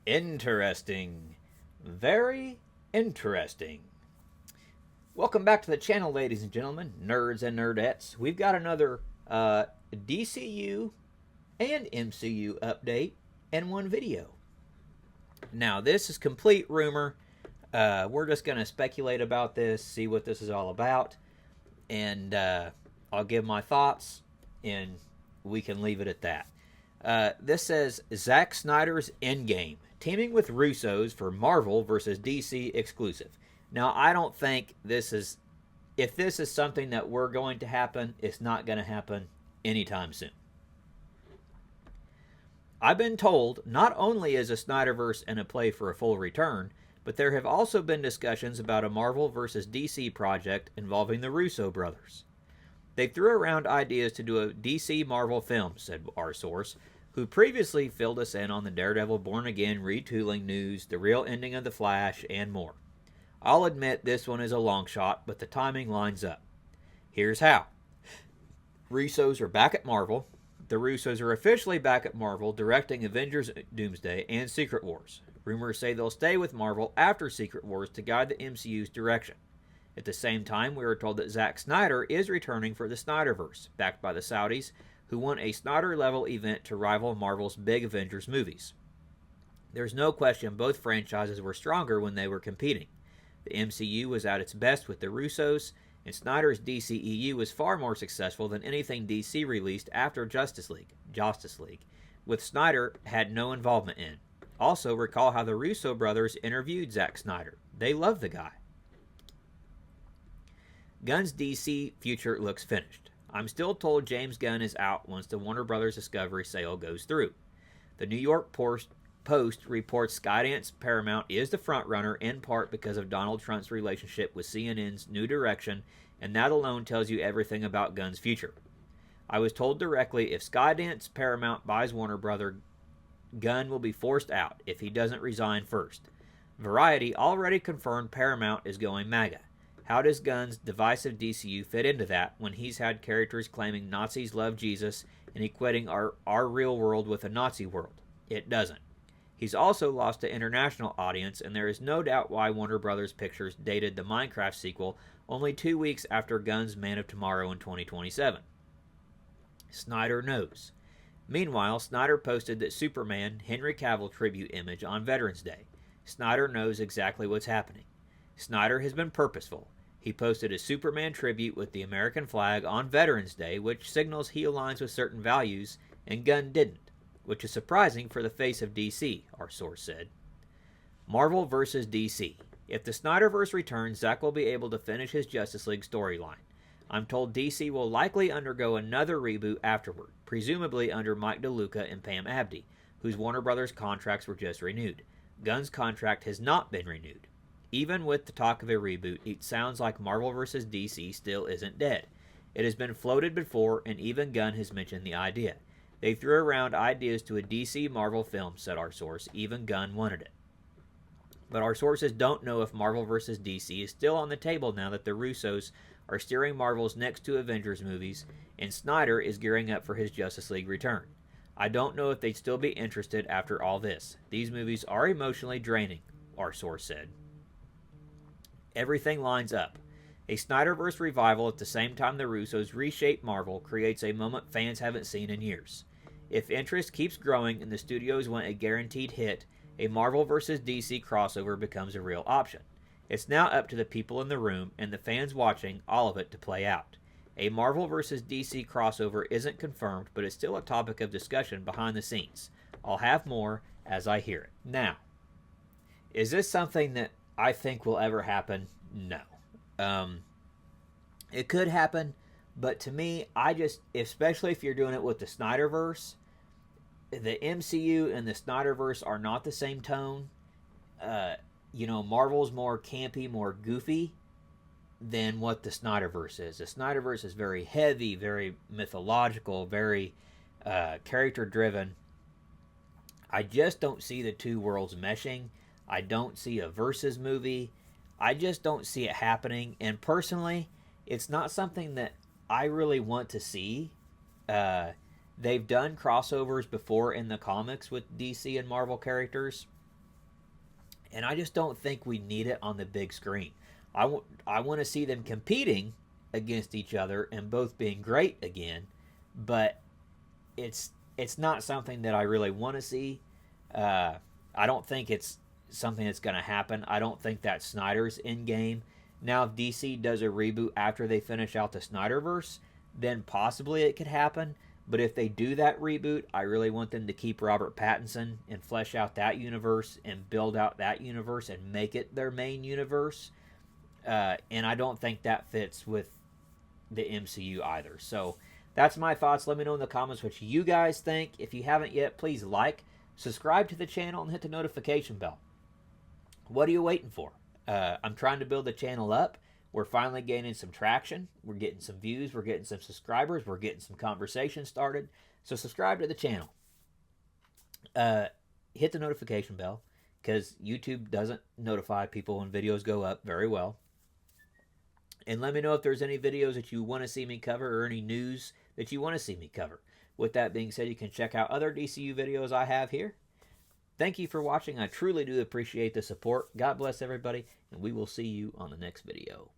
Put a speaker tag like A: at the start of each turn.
A: Interesting. Very interesting. Welcome back to the channel, ladies and gentlemen, nerds and nerdettes. We've got another DCU and MCU update in one video. Now, this is complete rumor. We're just going to speculate about this, see what this is all about, and I'll give my thoughts, and we can leave it at that. This says Zack Snyder's Endgame, teaming with Russos for Marvel vs. DC exclusive. Now, I don't think this is, if this is something that we're going to happen, it's not going to happen anytime soon. I've been told not only is a Snyderverse in a play for a full return, but there have also been discussions about a Marvel vs. DC project involving the Russo brothers. They threw around ideas to do a DC Marvel film, said our source, who previously filled us in on the Daredevil Born Again retooling news, the real ending of The Flash, and more. I'll admit this one is a long shot, but the timing lines up. Here's how. Russos are back at Marvel. The Russos are officially back at Marvel, directing Avengers Doomsday and Secret Wars. Rumors say they'll stay with Marvel after Secret Wars to guide the MCU's direction. At the same time, we were told that Zack Snyder is returning for the Snyderverse, backed by the Saudis, who want a Snyder-level event to rival Marvel's big Avengers movies. There's no question both franchises were stronger when they were competing. The MCU was at its best with the Russos, and Snyder's DCEU was far more successful than anything DC released after Justice League, with Snyder had no involvement in. Also, recall how the Russo brothers interviewed Zack Snyder. They love the guy. Gunn's DC future looks finished. I'm still told James Gunn is out once the Warner Brothers Discovery sale goes through. The New York Post reports Skydance Paramount is the frontrunner in part because of Donald Trump's relationship with CNN's New Direction, and that alone tells you everything about Gunn's future. I was told directly if Skydance Paramount buys Warner Brothers, Gunn will be forced out if he doesn't resign first. Variety already confirmed Paramount is going MAGA. How does Gunn's divisive DCU fit into that when he's had characters claiming Nazis love Jesus and equating our real world with a Nazi world? It doesn't. He's also lost an international audience, and there is no doubt why Warner Brothers Pictures dated the Minecraft sequel only 2 weeks after Gunn's Man of Tomorrow in 2027. Snyder knows. Meanwhile, Snyder posted that Superman Henry Cavill tribute image on Veterans Day. Snyder knows exactly what's happening. Snyder has been purposeful. He posted a Superman tribute with the American flag on Veterans Day, which signals he aligns with certain values, and Gunn didn't, which is surprising for the face of DC, our source said. Marvel vs. DC. If the Snyderverse returns, Zack will be able to finish his Justice League storyline. I'm told DC will likely undergo another reboot afterward, presumably under Mike DeLuca and Pam Abdy, whose Warner Brothers contracts were just renewed. Gunn's contract has not been renewed. Even with the talk of a reboot, it sounds like Marvel vs. DC still isn't dead. It has been floated before, and even Gunn has mentioned the idea. They threw around ideas to a DC Marvel film, said our source. Even Gunn wanted it. But our sources don't know if Marvel vs. DC is still on the table now that the Russos are steering Marvel's next two Avengers movies, and Snyder is gearing up for his Justice League return. I don't know if they'd still be interested after all this. These movies are emotionally draining, our source said. Everything lines up. A Snyderverse revival at the same time the Russos reshape Marvel creates a moment fans haven't seen in years. If interest keeps growing and the studios want a guaranteed hit, a Marvel vs. DC crossover becomes a real option. It's now up to the people in the room and the fans watching all of it to play out. A Marvel vs. DC crossover isn't confirmed, but it's still a topic of discussion behind the scenes. I'll have more as I hear it. Now, is this something that I think will ever happen? No. It could happen, but to me, especially if you're doing it with the Snyderverse, the MCU and the Snyderverse are not the same tone. Marvel's more campy, more goofy than what the Snyderverse is. The Snyderverse is very heavy, very mythological, very character-driven. I just don't see the two worlds meshing. I don't see a versus movie. I just don't see it happening. And personally, it's not something that I really want to see. They've done crossovers before in the comics with DC and Marvel characters. And I just don't think we need it on the big screen. I want to see them competing against each other and both being great again, but it's not something that I really want to see. I don't think it's something that's going to happen. I don't think that Snyder's in game. Now, if DC does a reboot after they finish out the Snyderverse, then possibly it could happen. But if they do that reboot, I really want them to keep Robert Pattinson and flesh out that universe and build out that universe and make it their main universe. And I don't think that fits with the MCU either. So that's my thoughts. Let me know in the comments what you guys think. If you haven't yet, please like, subscribe to the channel, and hit the notification bell. What are you waiting for? I'm trying to build the channel up. We're finally gaining some traction. We're getting some views. We're getting some subscribers. We're getting some conversation started. So subscribe to the channel. Hit the notification bell, because YouTube doesn't notify people when videos go up very well. And let me know if there's any videos that you want to see me cover or any news that you want to see me cover. With that being said, you can check out other DCU videos I have here. Thank you for watching. I truly do appreciate the support. God bless everybody, and we will see you on the next video.